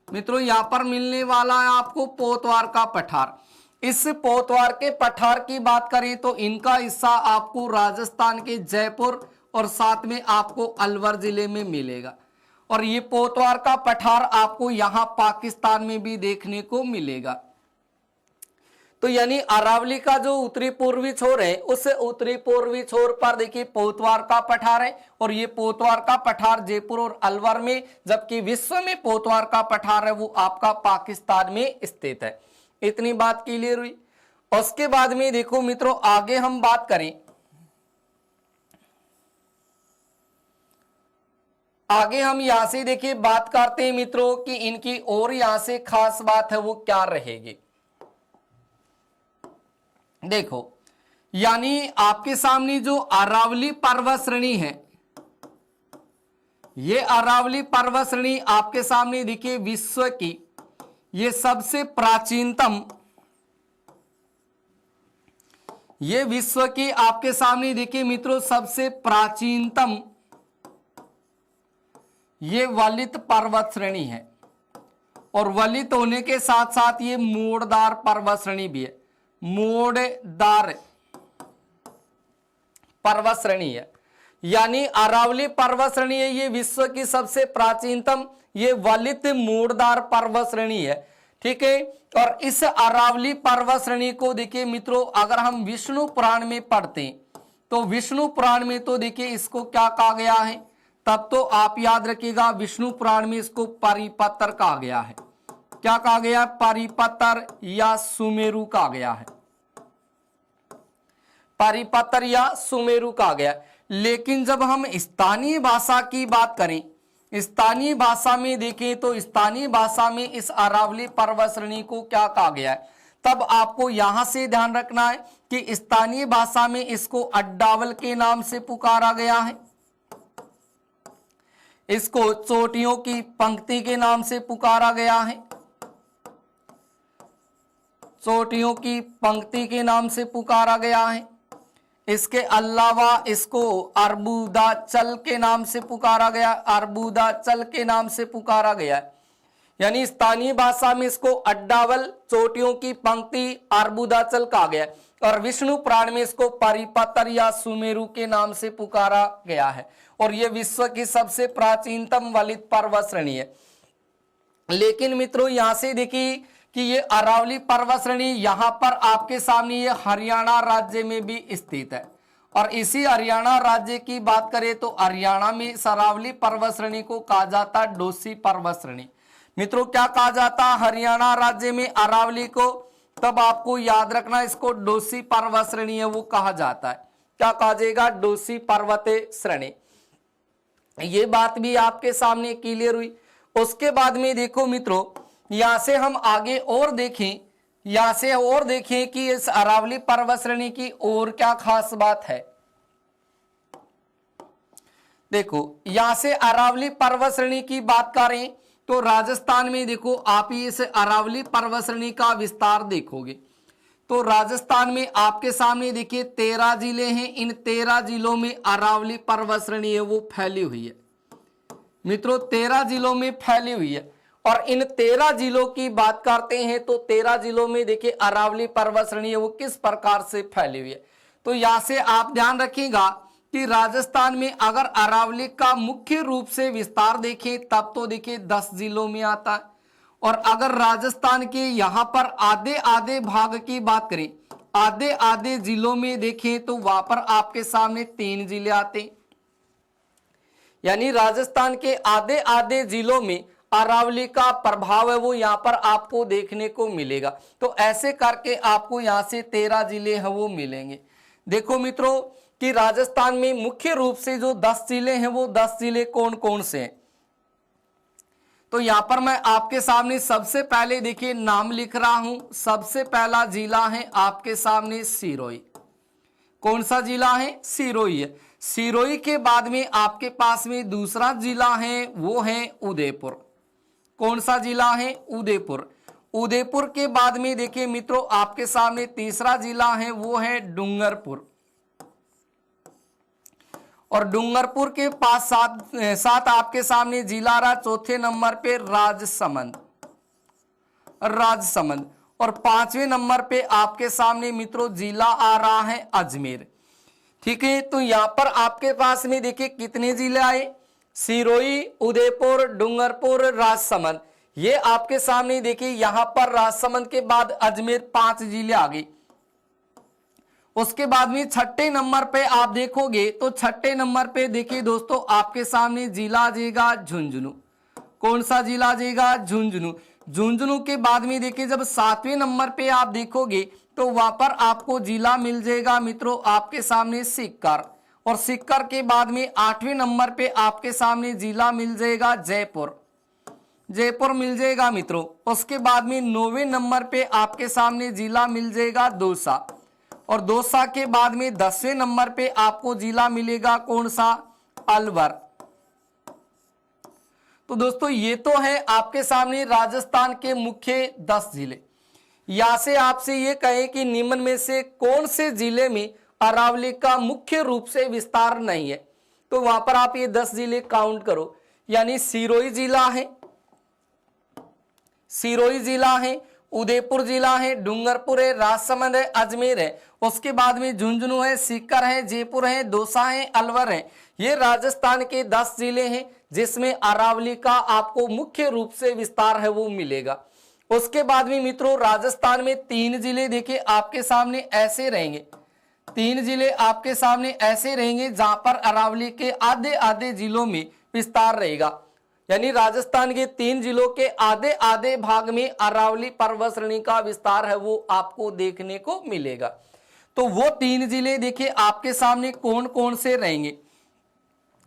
मित्रों यहाँ पर मिलने वाला है आपको पोतवार का पठार। इस पोतवार के पठार की बात करें तो इनका हिस्सा आपको राजस्थान के जयपुर और साथ में आपको अलवर जिले में मिलेगा। और ये पोतवार का पठार आपको यहां पाकिस्तान में भी देखने को मिलेगा। तो यानी अरावली का जो उत्तरी पूर्वी छोर है उस उत्तरी पूर्वी छोर पर देखिए पोतवार का पठार है, और ये पोतवार का पठार जयपुर और अलवर में, जबकि विश्व में पोतवार का पठार है वो आपका पाकिस्तान में स्थित है। इतनी बात क्लियर हुई। उसके बाद में देखो मित्रों आगे हम बात करें, आगे हम यहां से देखिए बात करते हैं मित्रों कि इनकी और यहां से खास बात है वो क्या रहेगी। देखो यानी आपके सामने जो अरावली पर्वत श्रेणी है, ये अरावली पर्वत श्रेणी आपके सामने देखिए विश्व की ये सबसे प्राचीनतम, ये विश्व की आपके सामने देखिए मित्रों सबसे प्राचीनतम ये वलित पर्वत श्रेणी है। और वलित होने के साथ साथ ये मोड़दार पर्वत श्रेणी भी है, मोड़दार पर्वत श्रेणी है। यानी अरावली पर्वत श्रेणी है ये विश्व की सबसे प्राचीनतम ये वलित मोड़दार पर्वत श्रेणी है, ठीक है। और इस अरावली पर्वत श्रेणी को देखिए मित्रों अगर हम विष्णु पुराण में पढ़ते हैं तो विष्णु पुराण में तो देखिए इसको क्या कहा गया है, तब तो आप याद रखिएगा विष्णु पुराण में इसको पारिपत्र कहा गया है। क्या कहा गया, पारिपत्र या सुमेरु कहा गया है, पारिपत्र या सुमेरु कहा गया। लेकिन जब हम स्थानीय भाषा की बात करें, स्थानीय भाषा में देखें तो स्थानीय भाषा में इस अरावली पर्वत श्रेणी को क्या कहा गया है, तब आपको यहां से ध्यान रखना है कि स्थानीय भाषा में इसको अड्डावल के नाम से पुकारा गया है, इसको चोटियों की पंक्ति के नाम से पुकारा गया है, चोटियों की पंक्ति के नाम से पुकारा गया है। इसके अलावा इसको अर्बुदाचल के नाम से पुकारा गया, अर्बुदाचल के नाम से पुकारा गया है। यानी स्थानीय भाषा में इसको अड्डावल, चोटियों की पंक्ति, अर्बुदाचल कहा गया है, और विष्णु पुराण में इसको परिपत्र या सुमेरु के नाम से पुकारा गया है। और यह विश्व की सबसे प्राचीनतम वलित पर्वत श्रेणी है। लेकिन मित्रों यहां से देखिए कि ये अरावली पर्वत श्रेणी यहां पर आपके सामने ये हरियाणा राज्य में भी स्थित है। और इसी हरियाणा राज्य की बात करें तो हरियाणा में इस अरावली पर्वत श्रेणी को कहा जाता है डोसी पर्वत श्रेणी। मित्रों क्या कहा जाता है हरियाणा राज्य में अरावली को, तब आपको याद रखना इसको डोसी पर्वत श्रेणी है वो कहा जाता है। क्या कहा जाएगा, डोसी पर्वत श्रेणी। ये बात भी आपके सामने क्लियर हुई। उसके बाद में देखो मित्रों यहां से हम आगे और देखें, यहां से और देखें कि इस अरावली पर्वत श्रेणी की और क्या खास बात है। देखो यहां से अरावली पर्वत श्रेणी की बात करें तो राजस्थान में देखो आप ही इस अरावली पर्वत श्रेणी का विस्तार देखोगे तो राजस्थान में आपके सामने देखिए 13 जिले हैं। इन 13 जिलों में अरावली पर्वत श्रेणी है वो फैली हुई है। मित्रों 13 जिलों में फैली हुई है। और इन 13 जिलों की बात करते हैं तो 13 जिलों में देखिए अरावली पर्वत श्रेणी है वो किस प्रकार से फैली हुई है। तो यहां से आप ध्यान रखिएगा कि राजस्थान में अगर अरावली का मुख्य रूप से विस्तार देखें तब तो देखिए 10 जिलों में आता है। और अगर राजस्थान के यहां पर आधे आधे भाग की बात करें, आधे आधे जिलों में देखें तो वहां पर आपके सामने 3 जिले आते हैं। यानी राजस्थान के आधे आधे जिलों में अरावली का प्रभाव है वो यहां पर आपको देखने को मिलेगा। तो ऐसे करके आपको यहां से 13 जिले हैं वो मिलेंगे। देखो मित्रों कि राजस्थान में मुख्य रूप से जो 10 जिले हैं वो 10 जिले कौन कौन से हैं। तो यहां पर मैं आपके सामने सबसे पहले देखिए नाम लिख रहा हूं। सबसे पहला जिला है आपके सामने सिरोही। कौन सा जिला है, सिरोही है। सिरोही के बाद में आपके पास में दूसरा जिला है वो है उदयपुर। कौन सा जिला है, उदयपुर। उदयपुर के बाद में देखिए मित्रों आपके सामने तीसरा जिला है वो है डूंगरपुर। और डूंगरपुर के पास साथ आपके सामने जिला रहा चौथे नंबर पे राजसमंद। राजसमंद। और 5वें नंबर पे आपके सामने मित्रों जिला आ रहा है अजमेर। ठीक है, तो यहां पर आपके पास में देखिए कितने जिले आए, सिरोही, उदयपुर, डूंगरपुर, राजसमंद। ये आपके सामने देखिए यहां पर राजसमंद के बाद अजमेर 5 जिले आ गए। उसके बाद में 6ठे नंबर पे आप देखोगे तो 6ठे नंबर पे देखिए दोस्तों आपके सामने जिला आ जाएगा झुंझुनू। कौन सा जिला आ जाएगा, झुंझुनू। झुंझुनू के बाद में देखिए जब 7वें नंबर पे आप देखोगे तो वहां पर आपको जिला मिल जाएगा मित्रों आपके सामने सीकर। और सीकर के बाद में 8वें नंबर पे आपके सामने जिला मिल जाएगा जयपुर। जयपुर मिल जाएगा मित्रों। उसके बाद में 9वें नंबर पे आपके सामने जिला मिल जाएगा दौसा। और दौसा के बाद में 10वें नंबर पे आपको जिला मिलेगा कौन सा, अलवर। तो दोस्तों ये तो है आपके सामने राजस्थान के मुख्य 10 जिले। यहां से आपसे ये कहें कि निम्न में से कौन से जिले में अरावली का मुख्य रूप से विस्तार नहीं है, तो वहां पर आप ये 10 जिले काउंट करो। यानी सिरोही जिला है, सिरोही जिला है, उदयपुर जिला है, डूंगरपुर है, राजसमंद है, अजमेर है। उसके बाद में झुंझुनू है, सीकर है, जयपुर है, दौसा है, अलवर है। ये राजस्थान के 10 जिले हैं जिसमें अरावली का आपको मुख्य रूप से विस्तार है वो मिलेगा। उसके बाद में मित्रों राजस्थान में 3 जिले देखिए आपके सामने ऐसे रहेंगे। 3 जिले आपके सामने ऐसे रहेंगे जहां पर अरावली के आधे आधे जिलों में विस्तार रहेगा। यानी राजस्थान के 3 जिलों के आधे आधे भाग में अरावली पर्वत श्रेणी का विस्तार है वो आपको देखने को मिलेगा। तो वो 3 जिले देखिए आपके सामने कौन कौन से रहेंगे।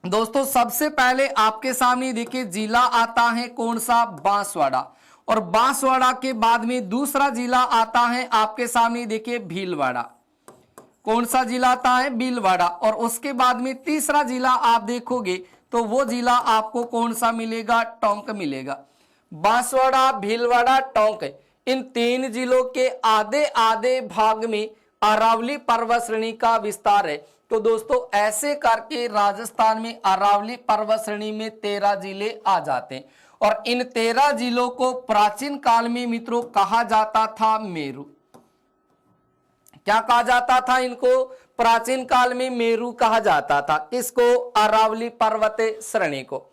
दोस्तों सबसे पहले आपके सामने देखिए जिला आता है कौन सा, बांसवाड़ा, और बांसवाड़ा के बाद में दूसरा जिला आता है आपके सामने देखिए भीलवाड़ा। कौन सा जिला आता है, भीलवाड़ा। और उसके बाद में तीसरा जिला आप देखोगे तो वो जिला आपको कौन सा मिलेगा, टोंक मिलेगा। बांसवाड़ा, भीलवाड़ा, टोंक, इन 3 जिलों के आधे आधे भाग में अरावली पर्वत श्रेणी का विस्तार है। तो दोस्तों ऐसे करके राजस्थान में अरावली पर्वत श्रेणी में 13 जिले आ जाते हैं, और इन 13 जिलों को प्राचीन काल में मित्रों कहा जाता था मेरू। क्या कहा जाता था इनको, प्राचीन काल में मेरू कहा जाता था। किसको, अरावली पर्वत श्रेणी को।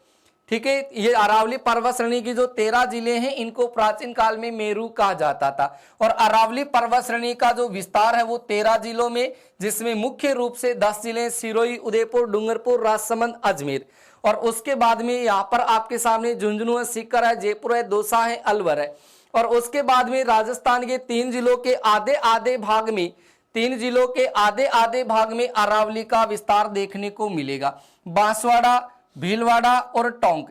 ठीक है, ये अरावली पर्वत श्रेणी की जो 13 जिले हैं इनको प्राचीन काल में मेरू कहा जाता था। और अरावली पर्वत श्रेणी का जो विस्तार है वो 13 जिलों में, जिसमें मुख्य रूप से 10 जिले सिरोही, उदयपुर, डूंगरपुर, राजसमंद, अजमेर, और उसके बाद में यहाँ पर आपके सामने झुंझुनू है, सीकर है, जयपुर है, दौसा है, अलवर है। और उसके बाद में राजस्थान के 3 जिलों के आधे आधे भाग में, 3 जिलों के आधे आधे भाग में अरावली का विस्तार देखने को मिलेगा, बांसवाड़ा, भीलवाड़ा और टोंक।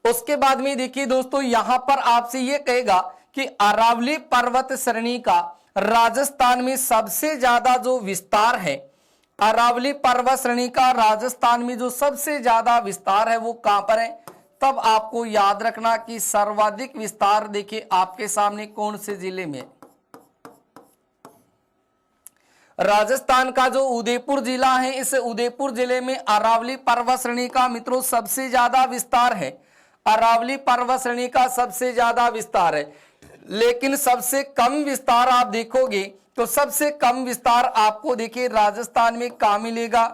उसके बाद में देखिए दोस्तों यहां पर आपसे यह कहेगा कि अरावली पर्वत श्रेणी का राजस्थान में सबसे ज्यादा जो विस्तार है, अरावली पर्वत श्रेणी का राजस्थान में जो सबसे ज्यादा विस्तार है वो कहां पर है। तब आपको याद रखना कि सर्वाधिक विस्तार देखिए आपके सामने कौन से जिले में, राजस्थान का जो उदयपुर जिला है, इस उदयपुर जिले में अरावली पर्वत श्रेणी का मित्रों सबसे ज्यादा विस्तार है। अरावली पर्वत श्रेणी का सबसे ज्यादा विस्तार है। लेकिन सबसे कम विस्तार आप देखोगे तो सबसे कम विस्तार आपको देखिए राजस्थान में कहां मिलेगा,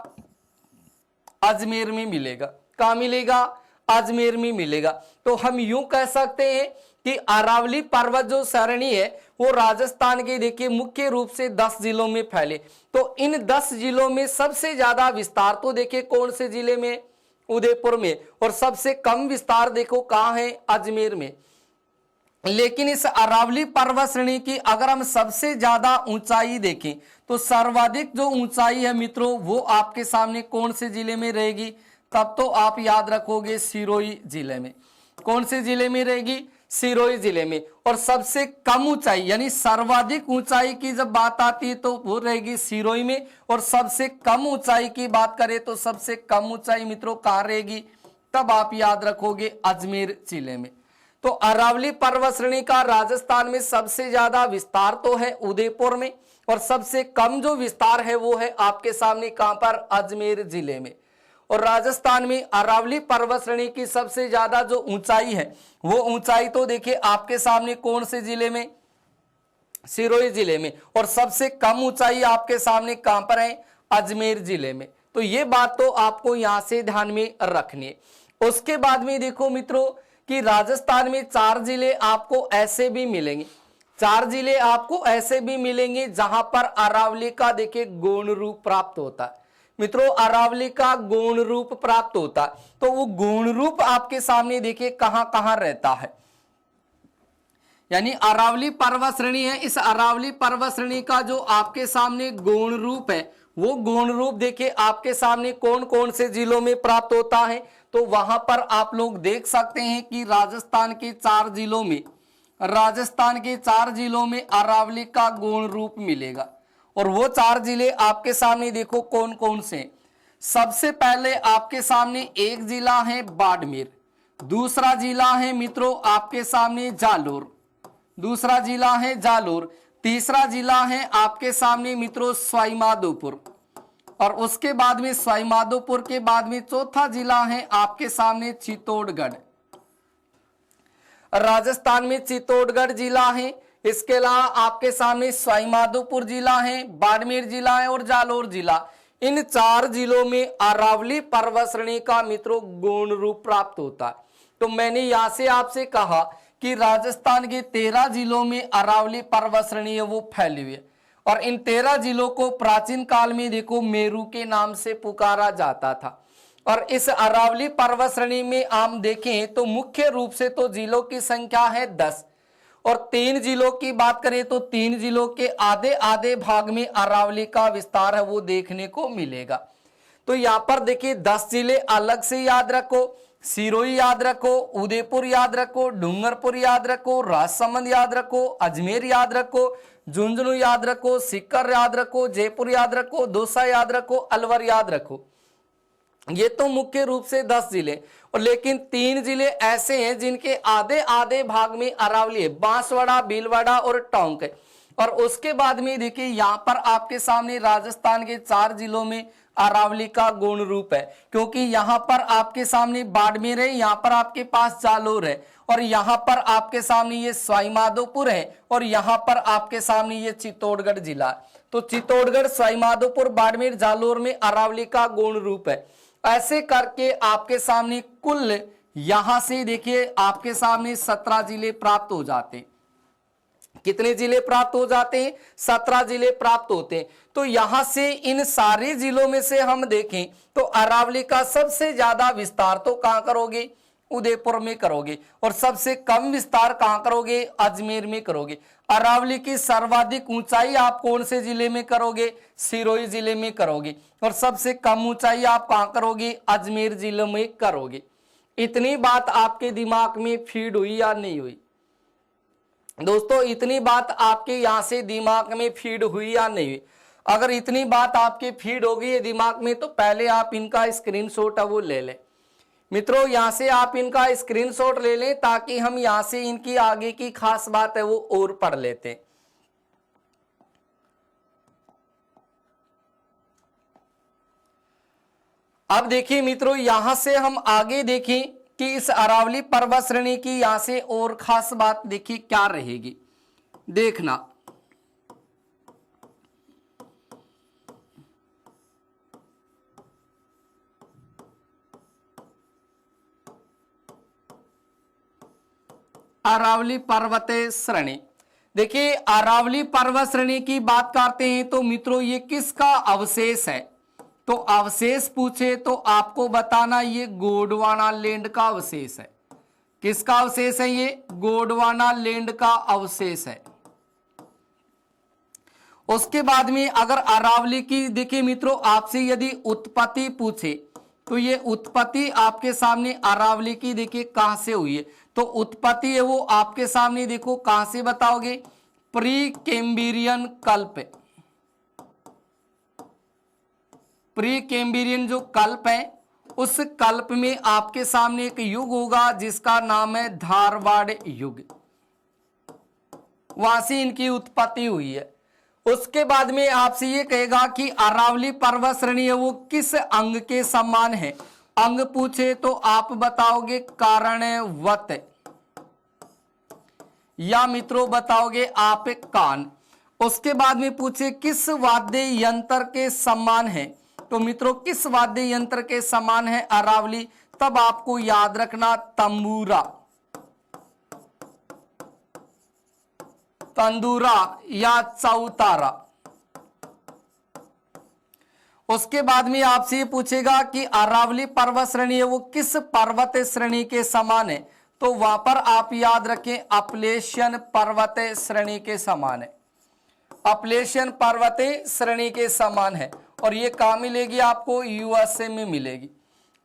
अजमेर में मिलेगा। कहां मिलेगा, अजमेर में मिलेगा। तो हम यूं कह सकते हैं कि अरावली पर्वत जो श्रेणी है वो राजस्थान के देखिए मुख्य रूप से 10 जिलों में फैले। तो इन 10 जिलों में सबसे ज्यादा विस्तार तो देखिए कौन से जिले में, उदयपुर में, और सबसे कम विस्तार देखो कहां है, अजमेर में। लेकिन इस अरावली पर्वत श्रेणी की अगर हम सबसे ज्यादा ऊंचाई देखें तो सर्वाधिक जो ऊंचाई है मित्रों वो आपके सामने कौन से जिले में रहेगी, तब तो आप याद रखोगे सिरोही जिले में। कौन से जिले में रहेगी, सिरोही जिले में। और सबसे कम ऊंचाई यानी सर्वाधिक ऊंचाई की जब बात आती है तो वो रहेगी सिरोही में, और सबसे कम ऊंचाई की बात करें तो सबसे कम ऊंचाई मित्रों कहां रहेगी, तब आप याद रखोगे अजमेर जिले में। तो अरावली पर्वत श्रेणी का राजस्थान में सबसे ज्यादा विस्तार तो है उदयपुर में, और सबसे कम जो विस्तार है वो है आपके सामने कहां पर, अजमेर जिले में। और राजस्थान में अरावली पर्वत श्रेणी की सबसे ज्यादा जो ऊंचाई है वो ऊंचाई तो देखिए आपके सामने कौन से जिले में, सिरोही जिले में। और सबसे कम ऊंचाई आपके सामने कहां पर है, अजमेर जिले में। तो ये बात तो आपको यहां से ध्यान में रखनी है। उसके बाद में देखो मित्रों कि राजस्थान में 4 जिले आपको ऐसे भी मिलेंगे, 4 जिले आपको ऐसे भी मिलेंगे जहां पर अरावली का देखिए गौण रूप प्राप्त होता है। मित्रों अरावली का गौण रूप प्राप्त होता है, तो वो गौण रूप आपके सामने देखिए कहां कहां रहता है। यानी अरावली पर्वत श्रेणी है, इस अरावली पर्वत श्रेणी का जो आपके सामने गौण रूप है वो गौण रूप देखिए आपके सामने कौन कौन से जिलों में प्राप्त होता है। तो वहां पर आप लोग देख सकते हैं कि राजस्थान के 4 जिलों में, राजस्थान के 4 जिलों में अरावली का गौण रूप मिलेगा। और वो 4 जिले आपके सामने देखो कौन कौन से। सबसे पहले आपके सामने एक जिला है बाड़मेर, दूसरा जिला है मित्रों आपके सामने जालोर, दूसरा जिला है जालोर, तीसरा जिला है आपके सामने मित्रों सवाईमाधोपुर, और उसके बाद में सवाईमाधोपुर के बाद में चौथा जिला है आपके सामने चित्तौड़गढ़। राजस्थान में चित्तौड़गढ़ जिला है, इसके अलावा आपके सामने सवाईमाधोपुर जिला है, बाड़मेर जिला है और जालोर जिला। इन 4 जिलों में अरावली पर्वत श्रेणी का मित्रों गौण रूप प्राप्त होता है। तो मैंने यहां से आपसे कहा कि राजस्थान के 13 जिलों में अरावली पर्वत श्रेणी है वो फैली हुई है, और इन 13 जिलों को प्राचीन काल में देखो मेरू के नाम से पुकारा जाता था। और इस अरावली पर्वत श्रेणी में हम देखें तो मुख्य रूप से तो जिलों की संख्या है 10, और 3 जिलों की बात करें तो 3 जिलों के आधे आधे भाग में अरावली का विस्तार है वो देखने को मिलेगा। तो यहां पर देखिए 10 जिले अलग से याद रखो, सिरोही याद रखो, उदयपुर याद रखो, डूंगरपुर याद रखो, राजसमंद याद रखो, अजमेर याद रखो, झुंझुनू याद रखो, सीकर याद रखो, जयपुर याद रखो, दौसा याद रखो, अलवर याद रखो। ये तो मुख्य रूप से 10 जिले, और लेकिन 3 जिले ऐसे हैं जिनके आधे आधे भाग में अरावली है, बांसवाड़ा, भीलवाड़ा और टोंक है। और उसके बाद में देखिए यहां पर आपके सामने राजस्थान के 4 जिलों में अरावली का गौण रूप है, क्योंकि यहां पर आपके सामने बाड़मेर है, यहां पर आपके पास जालोर है, और यहां पर आपके सामने ये सवाईमाधोपुर है, और यहां पर आपके सामने ये चित्तौड़गढ़ जिला। तो चित्तौड़गढ़, सवाईमाधोपुर, बाड़मेर, जालोर में अरावली का गौण रूप है। ऐसे करके आपके सामने कुल यहां से देखिए आपके सामने 17 जिले प्राप्त हो जाते हैं। कितने जिले प्राप्त हो जाते हैं? 17 जिले प्राप्त होते हैं। तो यहां से इन सारे जिलों में से हम देखें तो अरावली का सबसे ज्यादा विस्तार तो कहां करोगे? उदयपुर में करोगे, और सबसे कम विस्तार कहां करोगे? अजमेर में करोगे। अरावली की सर्वाधिक ऊंचाई आप कौन से जिले में करोगे? सिरोही जिले में करोगे, और सबसे कम ऊंचाई आप कहां करोगे? अजमेर जिले में करोगे। इतनी बात आपके दिमाग में फीड हुई या नहीं हुई दोस्तों? इतनी बात आपके यहां से दिमाग में फीड हुई या नहीं हुई? अगर इतनी बात आपके फीड हो गई है दिमाग में तो पहले आप इनका स्क्रीनशॉट है वो ले लें। मित्रों यहां से आप इनका स्क्रीनशॉट ले लें ताकि हम यहां से इनकी आगे की खास बात है वो और पढ़ लेते हैं। अब देखिए मित्रों यहां से हम आगे देखें कि इस अरावली पर्वत श्रेणी की यहां से और खास बात देखिए क्या रहेगी, देखना। अरावली पर्वत श्रेणी, देखिए अरावली पर्वत श्रेणी की बात करते हैं तो मित्रों ये किसका अवशेष है? तो अवशेष पूछे तो आपको बताना ये गोंडवाना लैंड का अवशेष है। किसका अवशेष है? ये गोंडवाना लैंड का अवशेष है। उसके बाद में अगर अरावली की देखिए मित्रों आपसे यदि उत्पत्ति पूछे तो ये उत्पत्ति आपके सामने अरावली की देखिए कहां से हुई है? तो उत्पत्ति है वो आपके सामने देखो कहां से बताओगे? प्री कैम्ब्रियन कल्प, प्री कैम्ब्रियन जो कल्प है उस कल्प में आपके सामने एक युग होगा जिसका नाम है धारवाड़ युग, वहां से इनकी उत्पत्ति हुई है। उसके बाद में आपसे ये कहेगा कि अरावली पर्वत श्रेणी है वो किस अंग के समान है? अंग पूछे तो आप बताओगे कारणवत, या मित्रों बताओगे आप कान। उसके बाद में पूछे किस वाद्य यंत्र के समान है? तो मित्रों किस वाद्य यंत्र के समान है अरावली? तब आपको याद रखना तंबूरा, तंदूरा या चौतारा। उसके बाद में आपसे पूछेगा कि अरावली पर्वत श्रेणी है वो किस पर्वत श्रेणी के समान है? तो वहां पर आप याद रखें अपलेशियन पर्वत श्रेणी के समान है, अपलेशियन पर्वत श्रेणी के समान है। और ये कहां मिलेगी आपको? यूएसए में मिलेगी।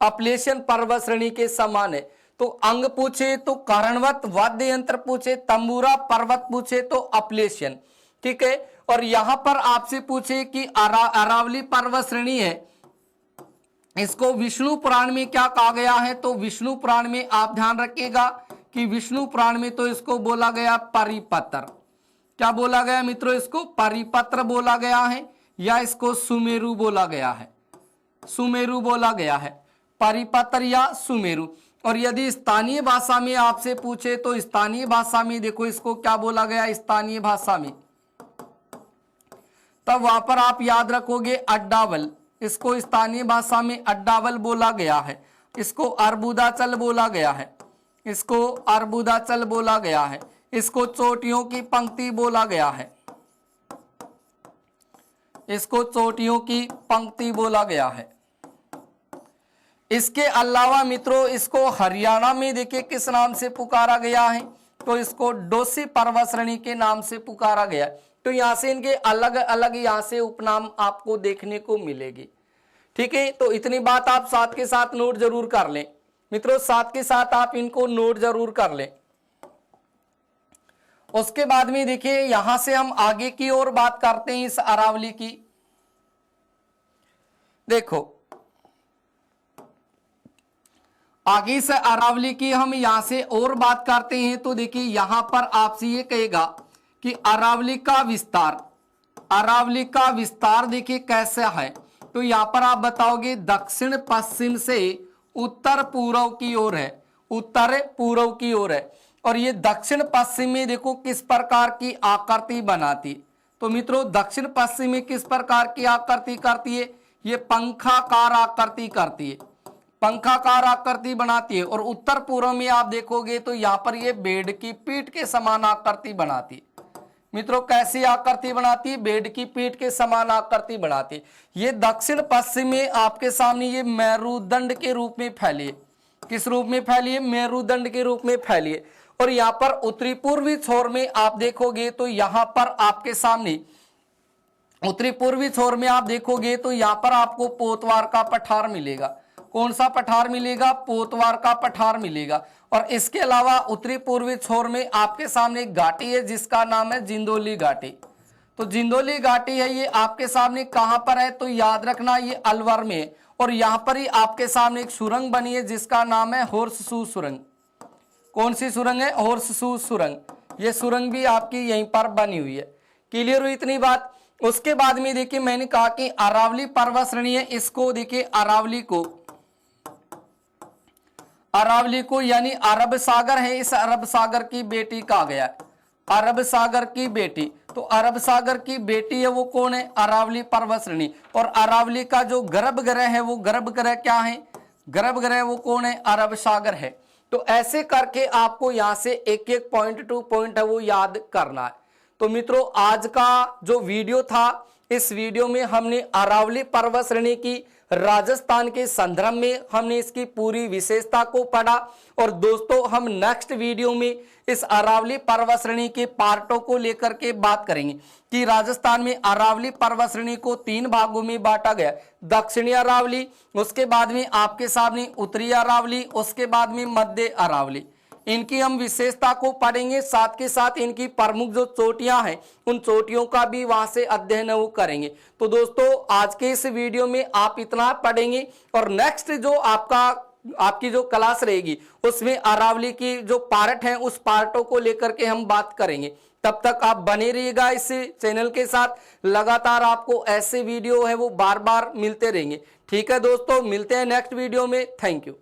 अपलेशियन पर्वत श्रेणी के समान है। तो अंग पूछे तो कारणवत, वाद्य यंत्र पूछे तंबूरा, पर्वत पूछे तो अपलेशियन, ठीक है। और यहां पर आपसे पूछे कि अरावली पर्वत श्रेणी है इसको विष्णु पुराण में क्या कहा गया है? तो विष्णु पुराण में आप ध्यान रखिएगा कि विष्णु पुराण में तो इसको बोला गया परिपत्र। क्या बोला गया मित्रों? इसको परिपत्र बोला गया है, या इसको सुमेरु बोला गया है? सुमेरु बोला गया है, परिपत्र या सुमेरु। और यदि स्थानीय भाषा में आपसे पूछे तो स्थानीय भाषा में देखो इसको क्या बोला गया? स्थानीय भाषा में तब वहां पर आप याद रखोगे अड्डावल, इसको स्थानीय भाषा में अड्डावल बोला गया है। इसको अर्बुदाचल बोला गया है, इसको अर्बुदाचल बोला गया है। इसको चोटियों की पंक्ति बोला गया है, इसको चोटियों की पंक्ति बोला गया है। इसके अलावा मित्रों इसको हरियाणा में देखिए किस नाम से पुकारा गया है? तो इसको डोसी पर्वत श्रेणी के नाम से पुकारा गया। तो यहां से इनके अलग अलग यहां से उपनाम आपको देखने को मिलेगी। ठीक है, तो इतनी बात आप साथ के साथ नोट जरूर कर लें मित्रों, साथ के साथ आप इनको नोट जरूर कर लें। उसके बाद में देखिए यहां से हम आगे की ओर बात करते हैं इस अरावली की। देखो आगे से अरावली की हम यहां से और बात करते हैं तो देखिए यहां पर आपसे ये कहेगा कि अरावली का विस्तार देखिए कैसा है। तो यहां पर आप बताओगे दक्षिण पश्चिम से उत्तर पूर्व की ओर है, उत्तर पूर्व की ओर है। और ये दक्षिण पश्चिम में देखो किस प्रकार की आकृति बनाती। तो मित्रों दक्षिण पश्चिम में किस प्रकार की आकृति करती है, ये पंखाकार आकृति करती है, पंखाकार आकृति बनाती है। और उत्तर पूर्व में आप देखोगे तो यहां पर ये बेड की पीठ के समान आकृति बनाती है। मित्रों कैसी आकृति बनाती है, बेड की पीठ के समान आकृति बनाती है। ये दक्षिण पश्चिम में आपके सामने ये मेरुदंड के रूप में फैली है। किस रूप में फैली है, मेरुदंड के रूप में फैली है। और यहां पर उत्तरी पूर्वी छोर में आप देखोगे तो यहां पर आपके सामने उत्तरी पूर्वी छोर में आप देखोगे तो यहां पर आपको पोतवार का पठार मिलेगा। कौन सा पठार मिलेगा, पोतवार का पठार मिलेगा। और इसके अलावा उत्तरी पूर्वी छोर में आपके सामने एक घाटी है जिसका नाम है जिंदोली घाटी। तो जिंदोली घाटी है ये आपके सामने कहां पर है, तो याद रखना ये अलवर में। और यहां पर ही आपके सामने एक सुरंग बनी है जिसका नाम है होर्सशू सुरंग। कौन सी सुरंग है, होर्सशू सुरंग। ये सुरंग भी आपकी यहीं पर बनी हुई है। क्लियर हुई इतनी बात। उसके बाद में देखिए मैंने कहा कि अरावली पर्वत श्रेणी है, इसको देखिए अरावली को यानी अरब सागर है, इस अरब सागर की बेटी कहा गया, अरब सागर की बेटी। तो अरब सागर की बेटी है वो कौन है, अरावली पर्वत श्रेणी। और अरावली का जो गर्भगृह है वो गर्भगृह क्या है, गर्भगृह वो कौन है, अरब सागर है। तो ऐसे करके आपको यहां से एक एक पॉइंट टू पॉइंट है वो याद करना है। तो मित्रों आज का जो वीडियो था, इस वीडियो में हमने अरावली पर्वत श्रेणी की राजस्थान के संदर्भ में हमने इसकी पूरी विशेषता को पढ़ा। और दोस्तों हम नेक्स्ट वीडियो में इस अरावली पर्वत श्रेणी के पार्टों को लेकर के बात करेंगे कि राजस्थान में अरावली पर्वत श्रेणी को 3 भागों में बांटा गया। दक्षिणी अरावली, उसके बाद में आपके सामने उत्तरी अरावली, उसके बाद में मध्य अरावली। इनकी हम विशेषता को पढ़ेंगे, साथ के साथ इनकी प्रमुख जो चोटियां हैं उन चोटियों का भी वहां से अध्ययन वो करेंगे। तो दोस्तों आज के इस वीडियो में आप इतना पढ़ेंगे और नेक्स्ट जो आपकी जो क्लास रहेगी उसमें अरावली की जो पार्ट है उस पार्टों को लेकर के हम बात करेंगे। तब तक आप बने रहिएगा इस चैनल के साथ, लगातार आपको ऐसे वीडियो है वो बार बार मिलते रहेंगे। ठीक है दोस्तों, मिलते हैं नेक्स्ट वीडियो में। Thank you.